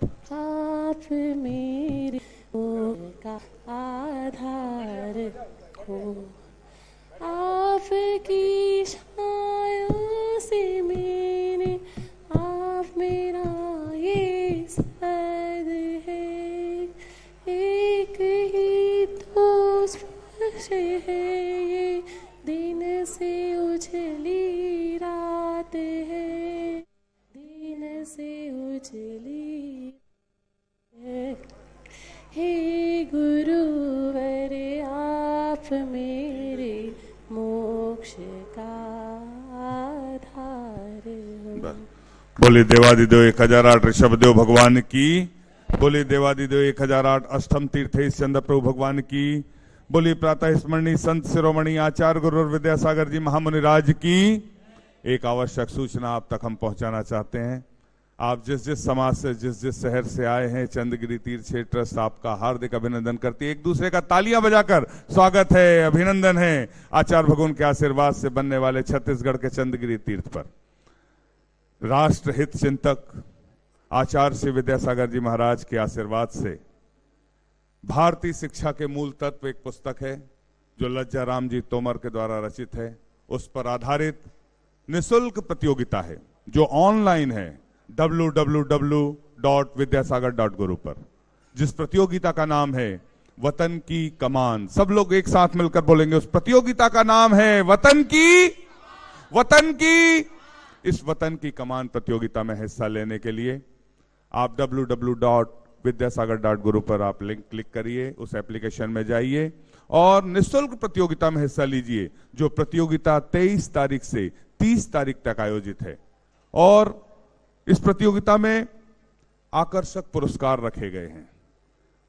आप मेरे का आधार हो, आपकी छाया से मेरे आप मेरा ये सद है, एक ही तो स्पर्श है ये दिन से उजली रात है, दिन से उजली है। हे गुरुवर आप मेरे मोक्ष का आधार हो। बोले देवादिदेव 1008 ऋषभदेव भगवान की, बोले देवादिदेव 1008 अष्टम तीर्थेश चंद्र प्रभु भगवान की, बोली प्रातः स्मरणीय संत शिरोमणि आचार्य गुरु विद्यासागर जी महामुनि राज की। एक आवश्यक सूचना आप तक हम पहुंचाना चाहते हैं। आप जिस जिस समाज से जिस जिस शहर से आए हैं, चंद्रगिरी तीर्थ क्षेत्र ट्रस्ट आपका हार्दिक अभिनंदन करती है। एक दूसरे का तालियां बजाकर स्वागत है, अभिनंदन है आचार्य भगवान के आशीर्वाद से बनने वाले छत्तीसगढ़ के चंद्रगिरी तीर्थ पर। राष्ट्र हित चिंतक आचार्य श्री विद्यासागर जी महाराज के आशीर्वाद से भारतीय शिक्षा के मूल तत्व एक पुस्तक है जो लज्जा राम जी तोमर के द्वारा रचित है। उस पर आधारित निःशुल्क प्रतियोगिता है जो ऑनलाइन है www.vidyasagar.guru पर, जिस प्रतियोगिता का नाम है वतन की कमान। सब लोग एक साथ मिलकर बोलेंगे, उस प्रतियोगिता का नाम है वतन की। इस वतन की कमान प्रतियोगिता में हिस्सा लेने के लिए आप www.vidyasagar.guru पर आप लिंक क्लिक करिए, उस एप्लीकेशन में जाइए और निःशुल्क प्रतियोगिता में हिस्सा लीजिए, जो प्रतियोगिता 23 तारीख से 30 तारीख तक आयोजित है। और इस प्रतियोगिता में आकर्षक पुरस्कार रखे गए हैं।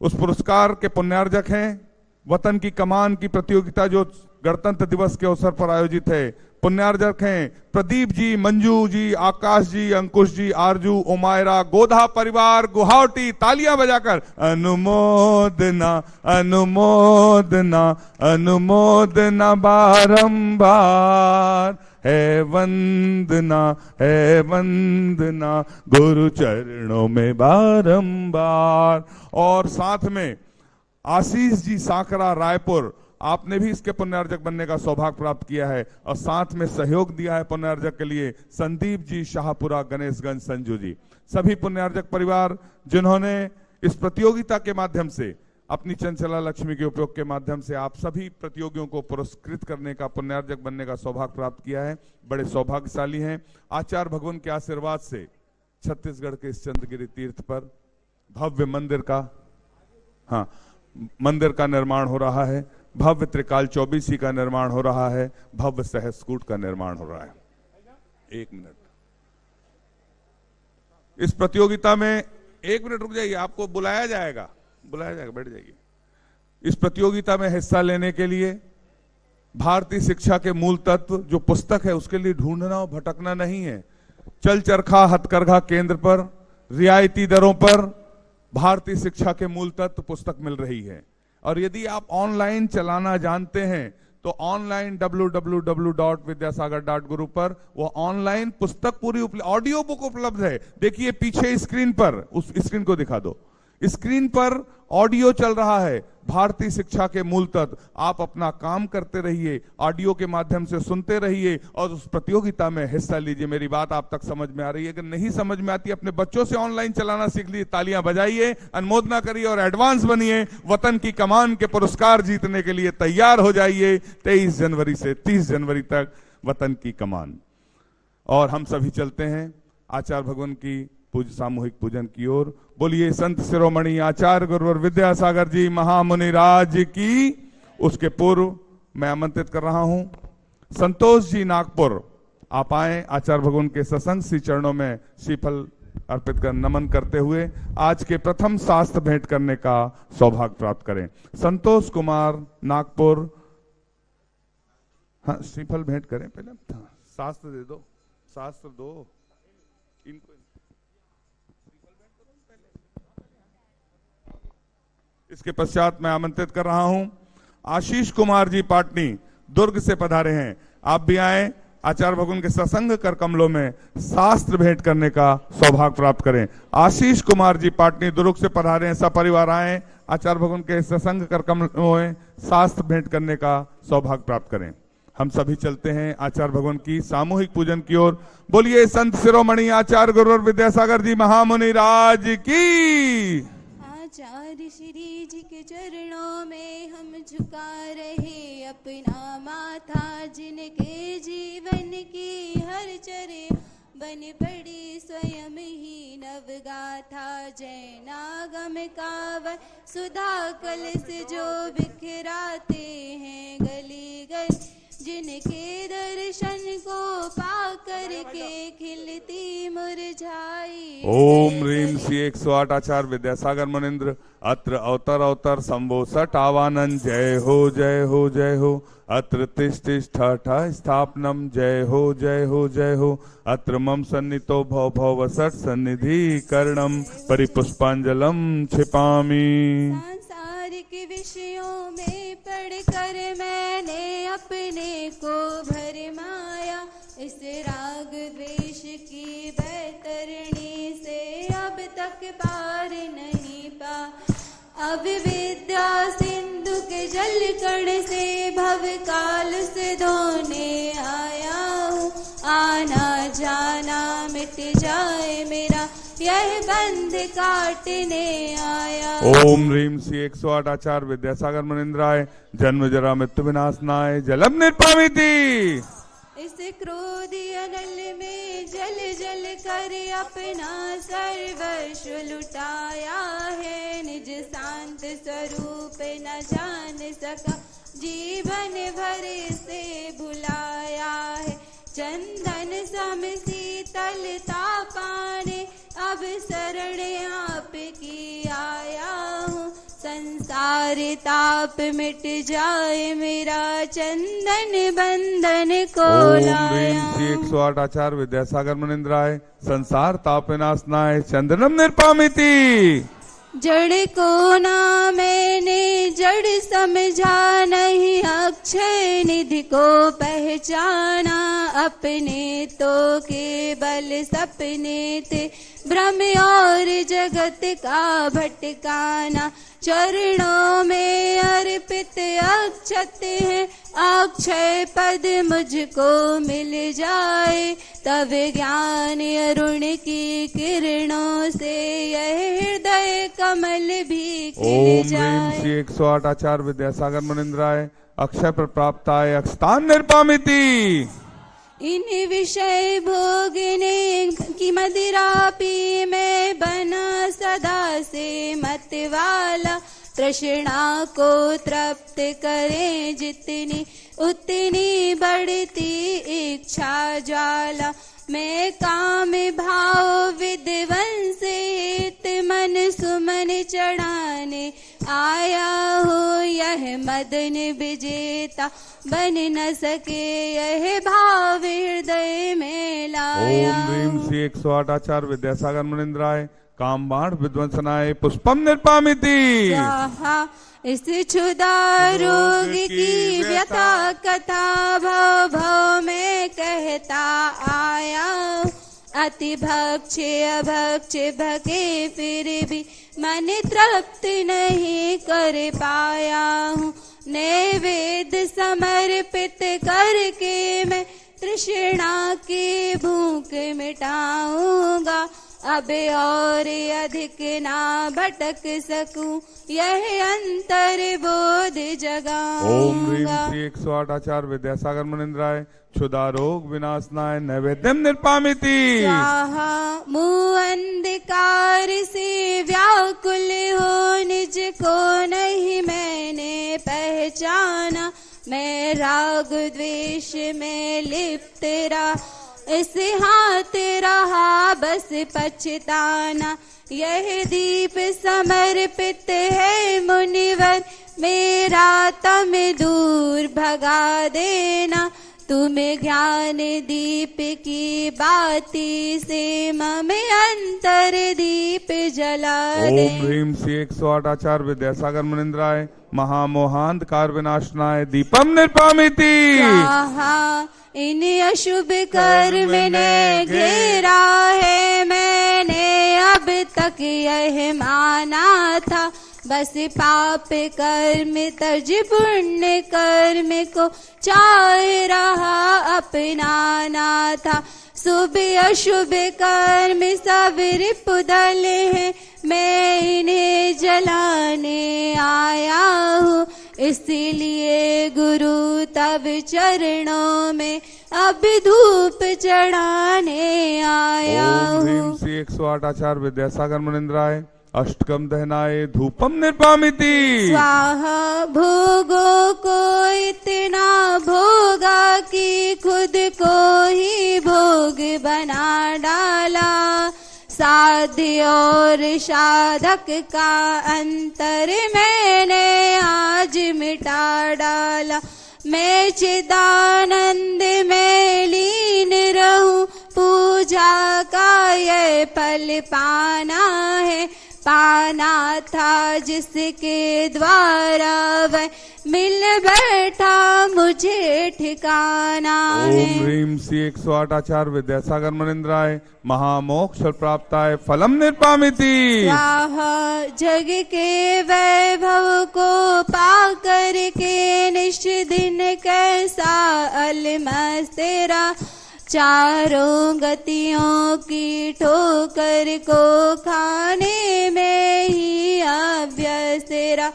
उस पुरस्कार के पुण्यार्जक हैं वतन की कमान की प्रतियोगिता जो गणतंत्र दिवस के अवसर पर आयोजित है। पुण्यार्जक हैं प्रदीप जी, मंजू जी, आकाश जी, अंकुश जी, आरजू, उमायरा, गोधा परिवार, गुवाहाटी। तालियां बजाकर अनुमोदना अनुमोदना अनुमोदना बारंबार है वंदना गुरु चरणों में बारंबार। और साथ में आशीष जी साकरा रायपुर, आपने भी इसके पुण्यार्जक बनने का सौभाग्य प्राप्त किया है और साथ में सहयोग दिया है पुण्यार्जक के लिए संदीप जी शाहपुरा, गणेशगंज, संजू जी। सभी पुण्यार्जक परिवार जिन्होंने इस प्रतियोगिता के माध्यम से अपनी चंचला लक्ष्मी के उपयोग के माध्यम से आप सभी प्रतियोगियों को पुरस्कृत करने का, पुण्यार्जक बनने का सौभाग्य प्राप्त किया है, बड़े सौभाग्यशाली हैं। आचार्य भगवान के आशीर्वाद से छत्तीसगढ़ के इस चंद्रगिरी तीर्थ पर भव्य मंदिर का निर्माण हो रहा है, भव्य त्रिकाल चौबीसी का निर्माण हो रहा है, भव्य सहस्कूट का निर्माण हो रहा है। एक मिनट, इस प्रतियोगिता में एक मिनट रुक जाइए, आपको बुलाया जाएगा, बैठ जाइए। इस प्रतियोगिता में हिस्सा लेने के लिए भारतीय शिक्षा के मूल तत्व जो पुस्तक है उसके लिए ढूंढना और भटकना नहीं है। चल चरखा हथकरघा केंद्र पर रियायती दरों पर भारतीय शिक्षा के मूल तत्व पुस्तक मिल रही है। और यदि आप ऑनलाइन चलाना जानते हैं तो ऑनलाइन www.vidyasagar.guru पर वो ऑनलाइन पुस्तक पूरी ऑडियो बुक उपलब्ध है। देखिए पीछे स्क्रीन पर, उस स्क्रीन को दिखा दो, स्क्रीन पर ऑडियो चल रहा है भारतीय शिक्षा के मूल तत्व। आप अपना काम करते रहिए, ऑडियो के माध्यम से सुनते रहिए और उस प्रतियोगिता में हिस्सा लीजिए। मेरी बात आप तक समझ में आ रही है? अगर नहीं समझ में आती, अपने बच्चों से ऑनलाइन चलाना सीख लीजिए, तालियां बजाइए, अनुमोदना करिए और एडवांस बनिए। वतन की कमान के पुरस्कार जीतने के लिए तैयार हो जाइए। 23 जनवरी से 30 जनवरी तक वतन की कमान। और हम सभी चलते हैं आचार्य भगवान की सामूहिक पूजन की ओर। बोलिए संत शिरोमणि आचार्य गुरुवर विद्यासागर जी महामुनि राज की। उसके पूर्व मैं आमंत्रित कर रहा हूं संतोष जी नागपुर, आप आए आचार्य भगवान के सत्संग श्री चरणों में श्रीफल अर्पित कर नमन करते हुए आज के प्रथम शास्त्र भेंट करने का सौभाग्य प्राप्त करें। संतोष कुमार नागपुर, हाँ श्रीफल भेंट करें, पहले शास्त्र दे दो, शास्त्र दो इनको। इसके पश्चात मैं आमंत्रित कर रहा हूं आशीष कुमार जी पाटनी, दुर्ग से पधारे हैं। आप भी आए, आचार्य भगवान के सत्संग कर कमलों में शास्त्र भेंट करने का सौभाग्य प्राप्त करें। आशीष कुमार जी पाटनी दुर्ग से पधारे हैं, सपरिवार आए, आचार्य भगवान के सत्संग कर कमलों में शास्त्र भेंट करने का सौभाग्य प्राप्त करें। हम सभी चलते हैं आचार्य भगवान की सामूहिक पूजन की ओर। बोलिए संत शिरोमणि आचार्य गुरु विद्यासागर जी महामुनि राज की। आचार्य श्री जी के चरणों में हम झुका रहे अपना माथा, जिनके जीवन की हर चरे बन पड़ी स्वयं ही नवगाथा। जैनागम कावन सुधा कलश जो बिखराते हैं गली गली, जिनके दर्शन को पा करके खिलती मुरझाई। ओम ह्रीम श्री 108 आचार्य विद्यासागर मुनिंद्र अत्र अवतर अवतर संभो सठ आवानंद। जय हो जय हो जय हो। अत्र तिष्ठ स्थापनम। जय हो जय हो जय हो। अत्र मम सन्नितो भव भव सठ सन्निधि करणम परिपुष्पांजलम छिपामी। सांसारिक विषयों में पढ़कर मैंने अपने को भरमाया, इस राग द्वेष की बैतरणी से अब तक पार नहीं पा। अब विद्या सिंधु के जल कण से भव काल से धोने आया हूँ। आना जाना मिट जाए मेरा यह बंध काटने आया। ओम ह्रीम श्री 108 आचार्य विद्यासागर मुनिंद्राय जन्म जरा मृत्यु विनाशनाय जलम निर्पामिति। इस क्रोधी अनल में जल जल कर अपना सर्वस्व लुटाया है, निज शांत स्वरूप न जान सका जीवन भर से भुलाया है। चंदन सम शीतलता पाने अब शरण आप की आया हूँ। संसार ताप मिट जाए मेरा चंदन बंधन को लाया। 108 आचार्य विद्यासागर मुनिंद्राय संसार ताप विनाशनाय चंदनम निर्पामिति। जड़ को ना मैंने जड़ समझा, नहीं अक्षय निधि को पहचाना। अपने तो केवल सपने थे भ्रम और जगत का भटकाना। चरणों में अर्पित अक्षत है, अक्षय पद मुझको मिल जाए। तब ज्ञान अरुण की किरणों से यह हृदय कमल भी खिल जाए। ओम श्री 108 आचार्य विद्यासागर मुनिंद्राय अक्षय पर प्राप्ताय अक्षतान निर्पामिति। इन विषय भोगने की मदिरा पी मैं बना सदा से मतवाला। तृष्णा को तृप्त करें जितनी उतनी बढ़ती इच्छा ज्वाला। मैं काम भाव विध्वंसित मन सुमन चढ़ाने आया हूँ। यह मदन विजेता बन न सके यह भाव हृदय में लाया। ओम ह्रीम श्री 108 आचार्य विद्यासागर मुनिंद्राय काम बाण विध्वंसनाय पुष्पम निर्पामिति। इस क्षुधा रोग की व्यथा कथा भव भव में कहता आया। अति भक्ष अभक्ष भगे फिर भी मन तृप्त नहीं कर पाया हूँ। नैवेद्य समर्पित करके मैं तृष्णा की भूख मिटाऊंगा। अब और अधिक ना भटक सकूं यह अंतर बोध जगाऊंगा। ओम ह्रीम श्री 108 आचार्य विद्यासागर मुनिंद्राय क्षुधा रोग विनाशनाय नैवेद्यम निर्पामिति। मुँह अंधकार से व्याकुल हो निज को नहीं मैंने पहचाना। मैं राग द्वेष में लिप्त रहा, इस हाथ रहा बस पछताना। यह दीप समर्पित है मुनिवर मेरा, तम दूर भगा देना। तुम्हें ज्ञान दीप की बाती से मम अंतर दीप जला दे। ओम ह्रीम श्री 108 आचार्य विद्यासागर मुनिंद्राय महामोहांधकार विनाशनाय दीपम निर्पामिति। इन अशुभ कर्म ने घेरा है, मैंने अब तक यह माना था। बस पाप कर्म तज पुण्य कर्म को चाह रहा अपनाना था। शुभ अशुभ कर्म सब रिपुदल हैं, मैं इन्हें जलाने आया हूँ। इसलिए गुरु तब चरणों में अब धूप चढ़ाने आया हूँ। 108 आचार्य विद्यासागर मुनिंद्राय अष्टकम दहनाए धूपम निर्पामिति। स्वाहा भोगों को इतना भोगा कि खुद को ही भोग बना डाला। साध्य और साधक का अंतर मैंने आज मिटा डाला। मैं चिदानंद में लीन रहूं, पूजा का ये फल पाना है। पाना था जिसके द्वारा वह मिल बैठा, मुझे ठिकाना है। ओम ह्रीम श्री 108 आचार्य विद्यासागर मुनिंद्राय महामोक्ष प्राप्ताय फलम निर्पामिति। स्वाहा जग के वैभव को पा करके निष्ठ दिन कैसा अलमस्त तेरा। चारों गतियों की ठोकर को खाने में ही अभ्यस्त तेरा।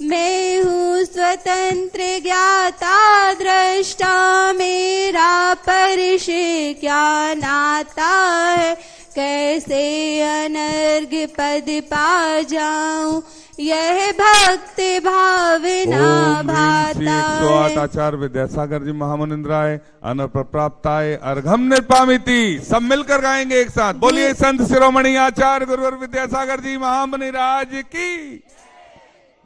मैं हूँ स्वतंत्र ज्ञाता दृष्टा, मेरा परिचय क्या नाता है। कैसे अनर्घ पद पा जाऊं, यह भक्त भावना भाता है। 108 आचार्य विद्यासागर जी महामुनिंद्राय अनर्प प्राप्ताय अर्घम निर्पामिति। सब मिलकर गाएंगे एक साथ, बोलिए संत शिरोमणि आचार्य गुरुवर विद्यासागर जी महामुनिराज की।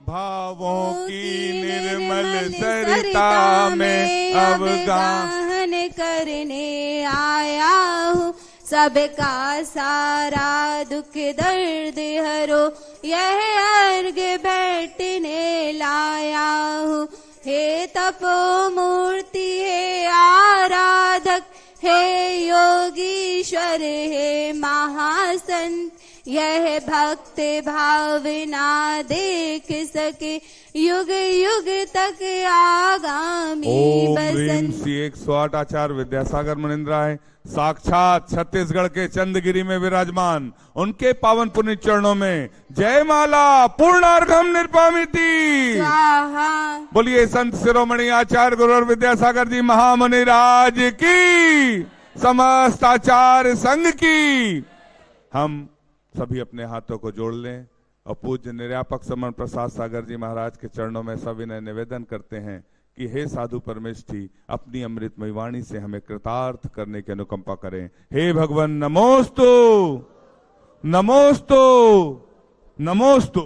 भावों की निर्मल सरिता में अब गाहन करने आया हूँ। सबका सारा दुख दर्द हरो, यह अर्घ बैठने लाया हूँ। हे तपो मूर्ति हे आराधक, हे योगीश्वर हे महासंत, यह भक्त भावना देख सके युग युग तक आगामी बसंत। 108 आचार्य विद्यासागर मुनिंद्राय साक्षात छत्तीसगढ़ के चंदगिरी में विराजमान उनके पावन पुण्य चरणों में जय माला पूर्णार्घम निर्पामिति। बोलिए संत शिरोमणि आचार्य गुरुवर विद्यासागर जी महामुनिराज की, समस्त आचार्य संघ की। हम सभी अपने हाथों को जोड़ लें और पूज्य निर्यापक समन प्रसाद सागर जी महाराज के चरणों में सविनय निवेदन करते हैं कि हे साधु परमेष्ठी, अपनी अमृतमयी वाणी से हमें कृतार्थ करने की अनुकंपा करें। हे भगवान नमोस्तु नमोस्तु नमोस्तु।